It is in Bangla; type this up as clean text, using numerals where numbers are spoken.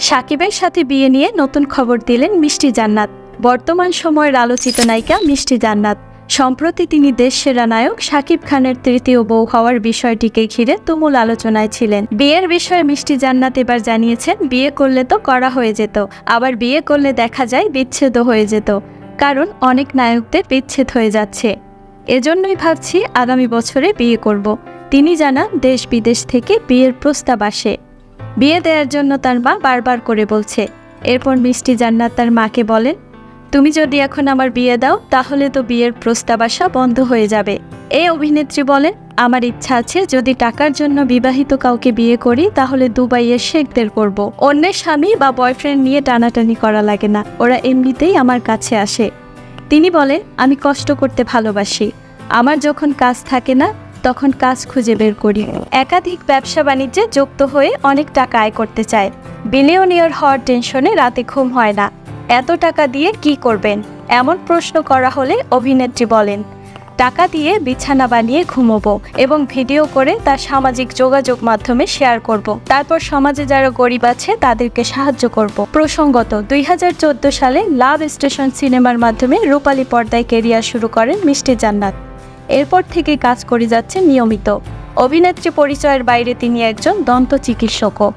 সাকিবের সাথে বিয়ে নিয়ে নতুন খবর দিলেন মিষ্টি জান্নাত। বর্তমান সময়ের আলোচিত নায়িকা মিষ্টি জান্নাত সম্প্রতি তিনি দেশসেরা নায়ক শাকিব খানের তৃতীয় বউ হওয়ার বিষয়টিকে ঘিরে তুমুল আলোচনায় ছিলেন। বিয়ের বিষয়ে মিষ্টি জান্নাত এবার জানিয়েছেন, বিয়ে করলে তো করা হয়ে যেত, আবার বিয়ে করলে দেখা যায় বিচ্ছেদও হয়ে যেত, কারণ অনেক নায়কদের বিচ্ছেদ হয়ে যাচ্ছে। এজন্যই ভাবছি আগামী বছরে বিয়ে করব। তিনি জানান, দেশ বিদেশ থেকে বিয়ের প্রস্তাব আসে, বিয়ে দেওয়ার জন্য তার মা বারবার করে বলছে। এরপর মিষ্টি জান্নাত তার মাকে বলেন, তুমি যদি এখন আমার বিয়ে দাও তাহলে তো বিয়ের প্রস্তাব আসা বন্ধ হয়ে যাবে। এই অভিনেত্রী বলেন, আমার ইচ্ছা আছে যদি টাকার জন্য বিবাহিত কাউকে বিয়ে করি তাহলে দুবাইয়ের শেখদের করব। অন্যের স্বামী বা বয়ফ্রেন্ড নিয়ে টানাটানি করা লাগে না, ওরা এমনিতেই আমার কাছে আসে। তিনি বলেন, আমি কষ্ট করতে ভালোবাসি, আমার যখন কাজ থাকে না তখন কাজ খুঁজে বের করি। একাধিক ব্যবসা বাণিজ্যে যুক্ত হয়ে অনেক টাকা আয় করতে চায়। বিলিয়নিয়ার হওয়ার টেনশনে রাতে ঘুম হয় না। এত টাকা দিয়ে কি করবেন? এমন প্রশ্ন করা হলে অভিনেত্রী বলেন, টাকা দিয়ে বিছানা বানিয়ে ঘুমোবো এবং ভিডিও করে তা সামাজিক যোগাযোগ মাধ্যমে শেয়ার করব। তারপর সমাজে যারা গরিব আছে তাদেরকে সাহায্য করব। প্রসঙ্গত, 2014 সালে লাভ স্টেশন সিনেমার মাধ্যমে রূপালী পর্দায় কেরিয়ার শুরু করেন মিষ্টি জান্নাত। এরপর থেকে কাজ করে যাচ্ছে নিয়মিত। অভিনেত্রী পরিচয়ের বাইরে তিনি একজন দন্ত চিকিৎসকও।